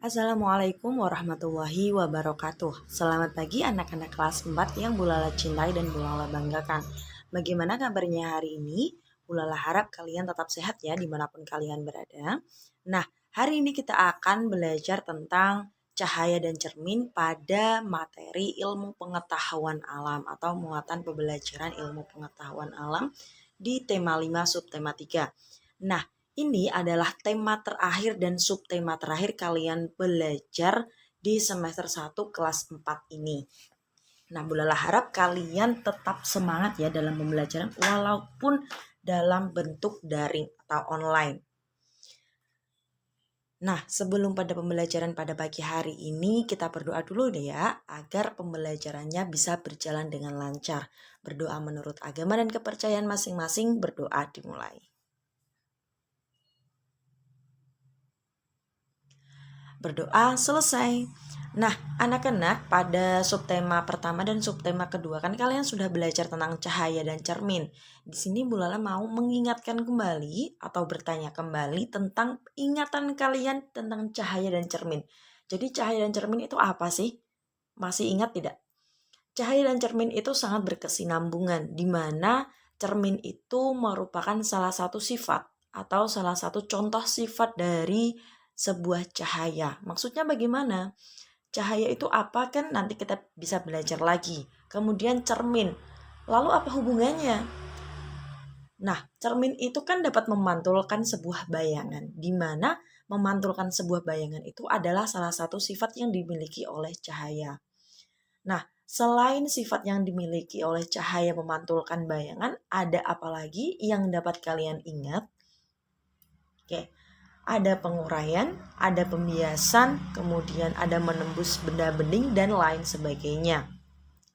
Assalamualaikum warahmatullahi wabarakatuh. Selamat pagi anak-anak kelas 4 yang Bulala cintai dan Bulala banggakan. Bagaimana kabarnya hari ini? Bulala harap kalian tetap sehat ya dimanapun kalian berada. Nah, hari ini kita akan belajar tentang cahaya dan cermin pada materi ilmu pengetahuan alam atau muatan pembelajaran ilmu pengetahuan alam di tema 5 subtema 3. Nah, ini adalah tema terakhir dan subtema terakhir kalian belajar di semester 1 kelas 4 ini. Nah, Bulala harap kalian tetap semangat ya dalam pembelajaran walaupun dalam bentuk daring atau online. Nah, sebelum pada pembelajaran pada pagi hari ini, kita berdoa dulu deh ya, agar pembelajarannya bisa berjalan dengan lancar. Berdoa menurut agama dan kepercayaan masing-masing, berdoa dimulai. Berdoa selesai. Nah, anak-anak, pada subtema pertama dan subtema kedua kan kalian sudah belajar tentang cahaya dan cermin. Di sini Bulala mau mengingatkan kembali atau bertanya kembali tentang ingatan kalian tentang cahaya dan cermin. Jadi cahaya dan cermin itu apa sih? Masih ingat tidak? Cahaya dan cermin itu sangat berkesinambungan, di mana cermin itu merupakan salah satu sifat atau salah satu contoh sifat dari sebuah cahaya. Maksudnya bagaimana? Cahaya itu apa kan nanti kita bisa belajar lagi. Kemudian cermin. Lalu apa hubungannya? Nah, cermin itu kan dapat memantulkan sebuah bayangan, di mana memantulkan sebuah bayangan itu adalah salah satu sifat yang dimiliki oleh cahaya. Nah, selain sifat yang dimiliki oleh cahaya memantulkan bayangan, ada apa lagi yang dapat kalian ingat? Oke, ada penguraian, ada pembiasan, kemudian ada menembus benda bening, dan lain sebagainya.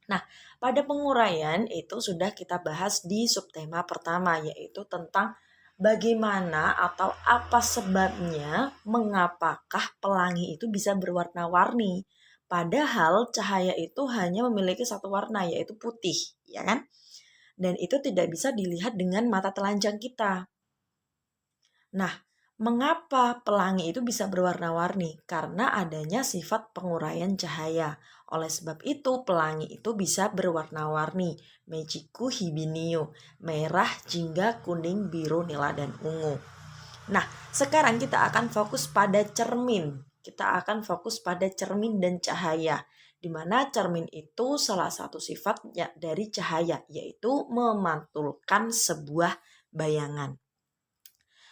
Nah, pada penguraian itu sudah kita bahas di subtema pertama, yaitu tentang bagaimana atau apa sebabnya mengapakah pelangi itu bisa berwarna-warni. Padahal cahaya itu hanya memiliki satu warna, yaitu putih, ya kan? Dan itu tidak bisa dilihat dengan mata telanjang kita. Nah, mengapa pelangi itu bisa berwarna-warni? Karena adanya sifat penguraian cahaya. Oleh sebab itu, pelangi itu bisa berwarna-warni. Mejiku hibiniu, merah, jingga, kuning, biru, nila, dan ungu. Nah, sekarang kita akan fokus pada cermin. Kita akan fokus pada cermin dan cahaya. Di mana cermin itu salah satu sifat dari cahaya, yaitu memantulkan sebuah bayangan.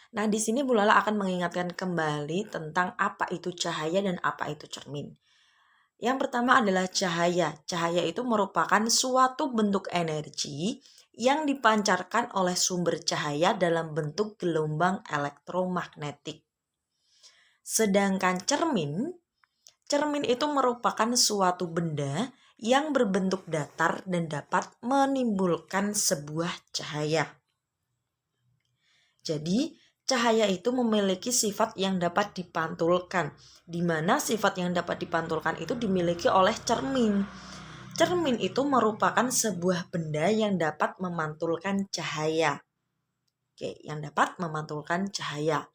Nah, di sini Bulala akan mengingatkan kembali tentang apa itu cahaya dan apa itu cermin. Yang pertama adalah cahaya. Cahaya itu merupakan suatu bentuk energi yang dipancarkan oleh sumber cahaya dalam bentuk gelombang elektromagnetik. Sedangkan cermin itu merupakan suatu benda yang berbentuk datar dan dapat menimbulkan sebuah cahaya. Jadi, cahaya itu memiliki sifat yang dapat dipantulkan, di mana sifat yang dapat dipantulkan itu dimiliki oleh cermin. Cermin itu merupakan sebuah benda yang dapat memantulkan cahaya. Oke, yang dapat memantulkan cahaya.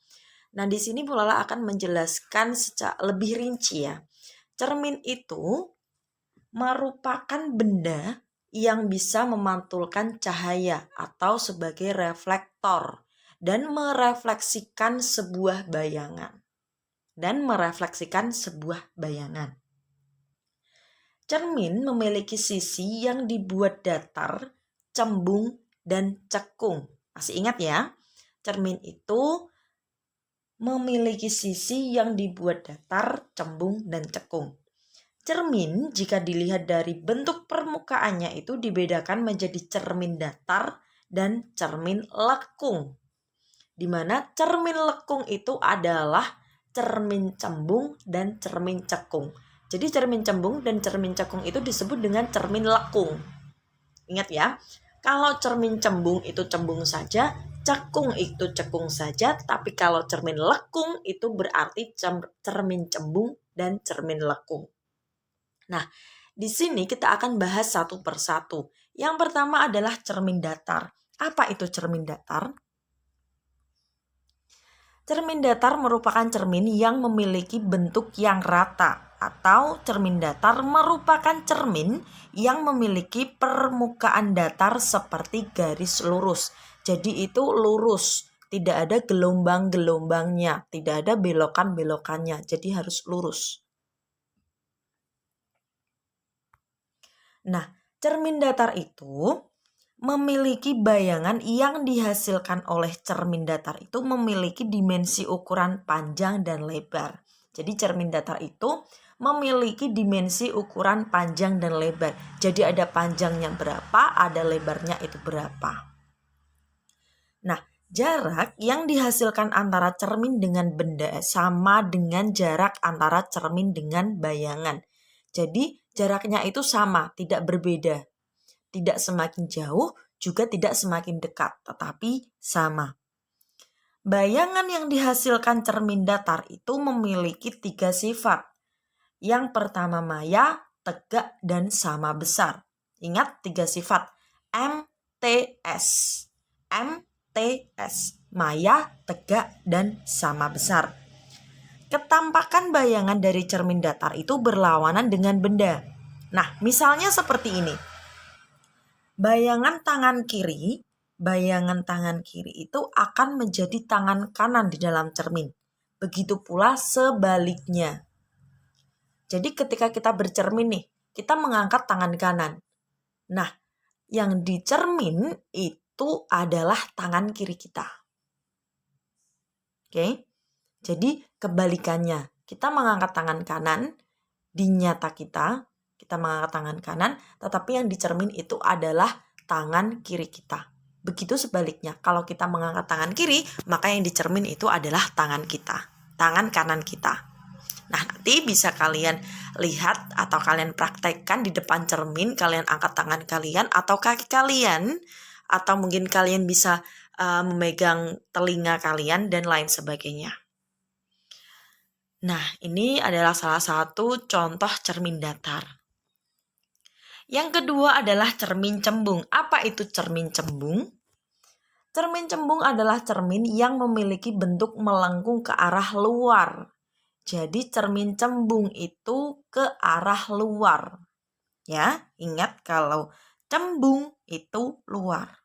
Nah, di sini Bulala akan menjelaskan secara lebih rinci ya. Cermin itu merupakan benda yang bisa memantulkan cahaya atau sebagai reflektor dan merefleksikan sebuah bayangan. Cermin memiliki sisi yang dibuat datar, cembung, dan cekung. Masih ingat ya? Cermin itu memiliki sisi yang dibuat datar, cembung, dan cekung. Cermin jika dilihat dari bentuk permukaannya itu dibedakan menjadi cermin datar dan cermin lekung. Di mana cermin lekung itu adalah cermin cembung dan cermin cekung. Jadi cermin cembung dan cermin cekung itu disebut dengan cermin lekung. Ingat ya, kalau cermin cembung itu cembung saja, cekung itu cekung saja, tapi kalau cermin lekung itu berarti cermin cembung dan cermin lekung. Nah, di sini kita akan bahas satu persatu. Yang pertama adalah cermin datar. Apa itu cermin datar? Cermin datar merupakan cermin yang memiliki bentuk yang rata, atau cermin datar merupakan cermin yang memiliki permukaan datar seperti garis lurus. Jadi itu lurus, tidak ada gelombang-gelombangnya, tidak ada belokan-belokannya, jadi harus lurus. Nah, cermin datar itu memiliki bayangan yang dihasilkan oleh cermin datar itu memiliki dimensi ukuran panjang dan lebar. Jadi cermin datar itu memiliki dimensi ukuran panjang dan lebar. Jadi ada panjangnya berapa, ada lebarnya itu berapa. Nah, jarak yang dihasilkan antara cermin dengan benda sama dengan jarak antara cermin dengan bayangan. Jadi jaraknya itu sama, tidak berbeda. Tidak semakin jauh, juga tidak semakin dekat, tetapi sama. Bayangan yang dihasilkan cermin datar itu memiliki 3 sifat. Yang pertama maya, tegak, dan sama besar. Ingat 3 sifat. MTS. MTS. Maya, tegak, dan sama besar. Ketampakan bayangan dari cermin datar itu berlawanan dengan benda. Nah, misalnya seperti ini. Bayangan tangan kiri itu akan menjadi tangan kanan di dalam cermin. Begitu pula sebaliknya. Jadi ketika kita bercermin nih, kita mengangkat tangan kanan. Nah, yang di cermin itu adalah tangan kiri kita. Oke? Jadi kebalikannya, kita mengangkat tangan kanan, di nyata kita mengangkat tangan kanan, tetapi yang di cermin itu adalah tangan kiri kita. Begitu sebaliknya, kalau kita mengangkat tangan kiri, maka yang di cermin itu adalah tangan kita, tangan kanan kita. Nah, nanti bisa kalian lihat atau kalian praktekkan di depan cermin, kalian angkat tangan kalian atau kaki kalian, atau mungkin kalian bisa memegang telinga kalian dan lain sebagainya. Nah, ini adalah salah satu contoh cermin datar. Yang kedua adalah cermin cembung. Apa itu cermin cembung? Cermin cembung adalah cermin yang memiliki bentuk melengkung ke arah luar. Jadi cermin cembung itu ke arah luar. Ya, ingat kalau cembung itu luar.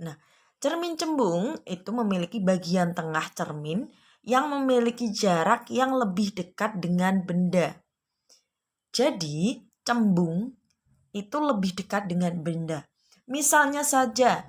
Nah, cermin cembung itu memiliki bagian tengah cermin yang memiliki jarak yang lebih dekat dengan benda. Jadi, cembung itu lebih dekat dengan benda. Misalnya saja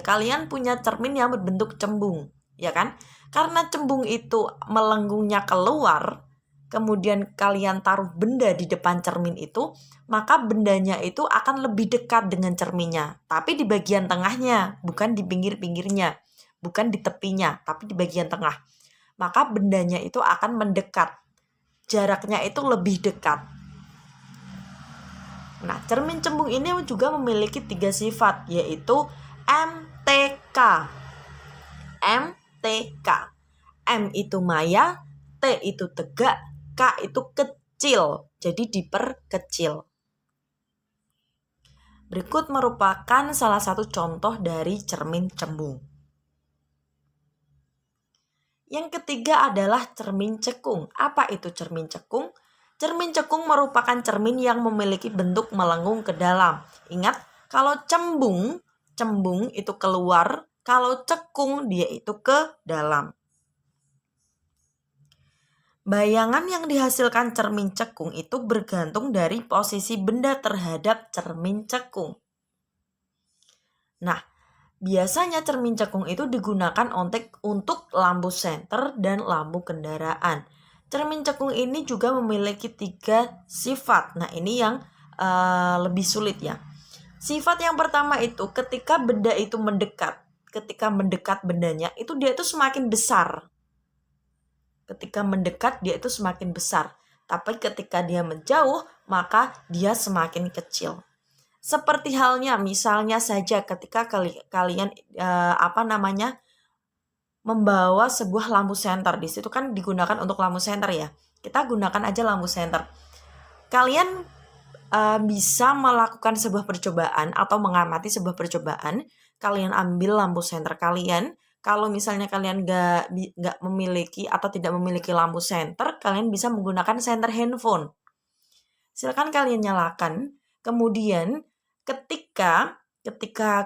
kalian punya cermin yang berbentuk cembung, ya kan? Karena cembung itu melenggungnya keluar, kemudian kalian taruh benda di depan cermin itu, maka bendanya itu akan lebih dekat dengan cerminnya. Tapi di bagian tengahnya, bukan di pinggir-pinggirnya, bukan di tepinya, tapi di bagian tengah. Maka bendanya itu akan mendekat. Jaraknya itu lebih dekat. Nah, cermin cembung ini juga memiliki 3 sifat, yaitu MTK. MTK. M itu maya, T itu tegak, K itu kecil. Jadi diperkecil. Berikut merupakan salah satu contoh dari cermin cembung. Yang ketiga adalah cermin cekung. Apa itu cermin cekung? Cermin cekung merupakan cermin yang memiliki bentuk melengung ke dalam. Ingat, kalau cembung itu keluar, kalau cekung dia itu ke dalam. Bayangan yang dihasilkan cermin cekung itu bergantung dari posisi benda terhadap cermin cekung. Nah, biasanya cermin cekung itu digunakan untuk lampu senter dan lampu kendaraan. Cermin cekung ini juga memiliki 3 sifat. Nah, ini yang lebih sulit ya. Sifat yang pertama itu ketika benda itu mendekat. Ketika mendekat bendanya itu dia itu semakin besar. Ketika mendekat dia itu semakin besar. Tapi ketika dia menjauh maka dia semakin kecil. Seperti halnya misalnya saja ketika kalian membawa sebuah lampu senter. Di situ kan digunakan untuk lampu senter ya. Kita gunakan aja lampu senter. Kalian bisa melakukan sebuah percobaan atau mengamati sebuah percobaan, kalian ambil lampu senter kalian. Kalau misalnya kalian nggak memiliki atau tidak memiliki lampu senter, kalian bisa menggunakan senter handphone. Silakan kalian nyalakan. Kemudian ketika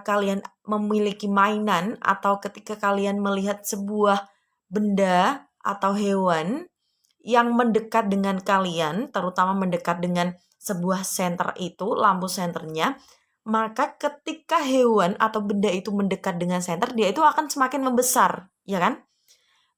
kalian memiliki mainan atau ketika kalian melihat sebuah benda atau hewan yang mendekat dengan kalian, terutama mendekat dengan sebuah senter itu, lampu senternya, maka ketika hewan atau benda itu mendekat dengan senter, dia itu akan semakin membesar, ya kan?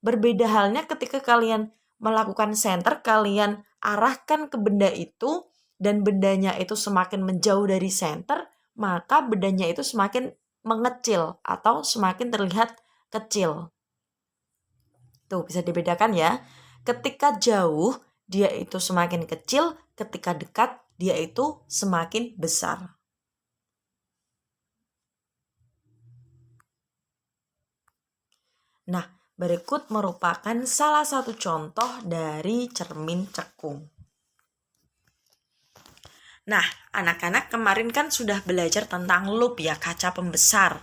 Berbeda halnya ketika kalian melakukan senter, kalian arahkan ke benda itu, dan bendanya itu semakin menjauh dari senter, maka bendanya itu semakin mengecil atau semakin terlihat kecil. Tuh, bisa dibedakan ya. Ketika jauh, dia itu semakin kecil, ketika dekat, dia itu semakin besar. Nah, berikut merupakan salah satu contoh dari cermin cekung. Nah, anak-anak kemarin kan sudah belajar tentang loop ya, kaca pembesar.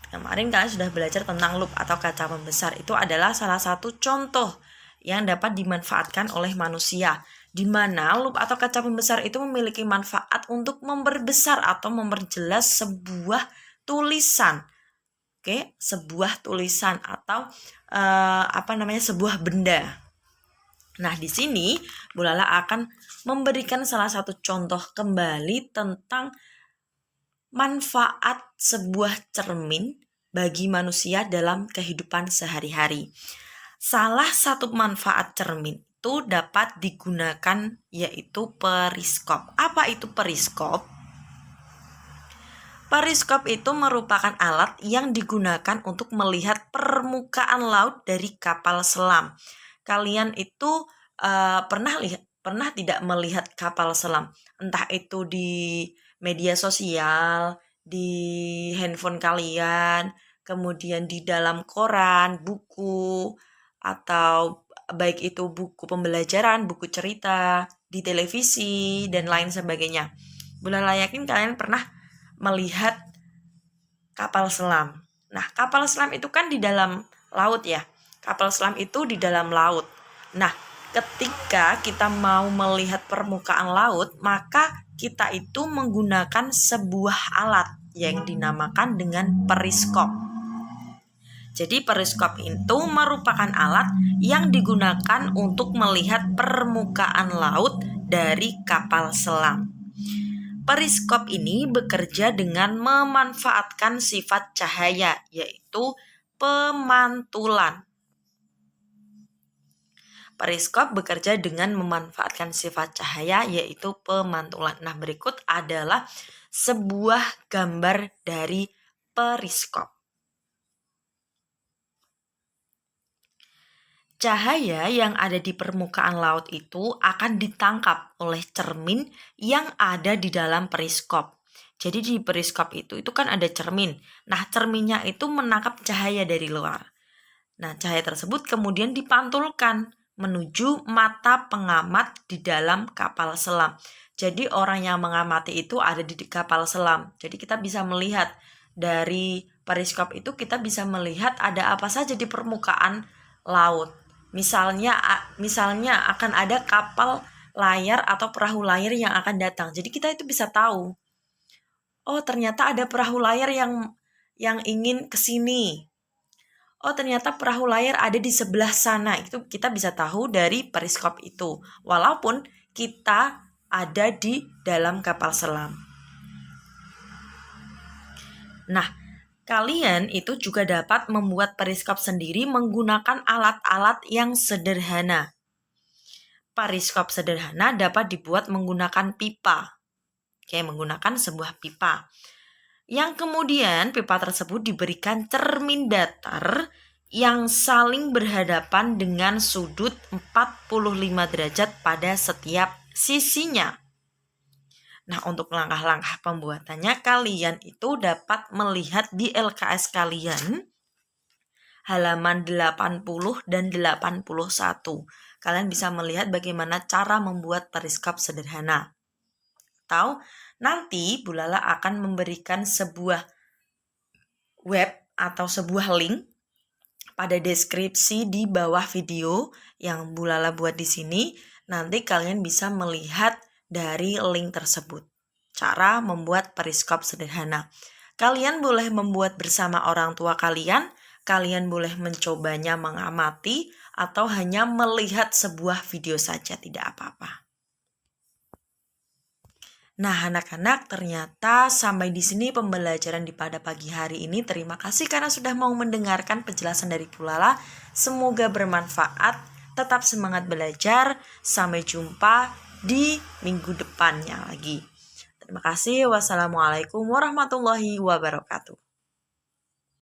Kemarin kalian sudah belajar tentang loop atau kaca pembesar. Itu adalah salah satu contoh yang dapat dimanfaatkan oleh manusia. Di mana loop atau kaca pembesar itu memiliki manfaat untuk memperbesar atau memperjelas sebuah tulisan. Oke, sebuah tulisan atau sebuah benda. Nah, di sini Bu Lala akan memberikan salah satu contoh kembali tentang manfaat sebuah cermin bagi manusia dalam kehidupan sehari-hari. Salah satu manfaat cermin itu dapat digunakan yaitu periskop. Apa itu periskop? Periskop itu merupakan alat yang digunakan untuk melihat permukaan laut dari kapal selam. Kalian itu pernah tidak melihat kapal selam? Entah itu di media sosial, di handphone kalian, kemudian di dalam koran, buku, atau baik itu buku pembelajaran, buku cerita, di televisi, dan lain sebagainya. Bulan yakin kalian pernah melihat kapal selam. Nah, kapal selam itu kan di dalam laut ya. Kapal selam itu di dalam laut. Nah, ketika kita mau melihat permukaan laut, maka kita itu menggunakan sebuah alat yang dinamakan dengan periskop. Jadi periskop itu merupakan alat yang digunakan untuk melihat permukaan laut dari kapal selam. Periskop ini bekerja dengan memanfaatkan sifat cahaya, yaitu pemantulan. Periskop bekerja dengan memanfaatkan sifat cahaya, yaitu pemantulan. Nah, berikut adalah sebuah gambar dari periskop. Cahaya yang ada di permukaan laut itu akan ditangkap oleh cermin yang ada di dalam periskop. Jadi di periskop itu kan ada cermin. Nah, cerminnya itu menangkap cahaya dari luar. Nah, cahaya tersebut kemudian dipantulkan menuju mata pengamat di dalam kapal selam. Jadi orang yang mengamati itu ada di kapal selam. Jadi kita bisa melihat dari periskop itu, kita bisa melihat ada apa saja di permukaan laut. Misalnya akan ada kapal layar atau perahu layar yang akan datang. Jadi kita itu bisa tahu, oh ternyata ada perahu layar yang ingin ke sini. Oh ternyata perahu layar ada di sebelah sana. Itu kita bisa tahu dari periskop itu. Walaupun kita ada di dalam kapal selam. Nah, kalian itu juga dapat membuat periskop sendiri menggunakan alat-alat yang sederhana. Periskop sederhana dapat dibuat menggunakan pipa. Oke, menggunakan sebuah pipa. Yang kemudian pipa tersebut diberikan cermin datar yang saling berhadapan dengan sudut 45 derajat pada setiap sisinya. Nah, untuk langkah-langkah pembuatannya, kalian itu dapat melihat di LKS kalian halaman 80 dan 81. Kalian bisa melihat bagaimana cara membuat periskop sederhana. atau nanti Bu Lala akan memberikan sebuah web atau sebuah link pada deskripsi di bawah video yang Bu Lala buat di sini. Nanti kalian bisa melihat dari link tersebut. Cara membuat periskop sederhana. Kalian boleh membuat bersama orang tua kalian boleh mencobanya mengamati atau hanya melihat sebuah video saja, tidak apa-apa. Nah, anak-anak, ternyata sampai di sini pembelajaran di pada pagi hari ini. Terima kasih karena sudah mau mendengarkan penjelasan dari Bu Lala. Semoga bermanfaat. Tetap semangat belajar. Sampai jumpa di minggu depannya lagi. Terima kasih. Wassalamualaikum warahmatullahi wabarakatuh.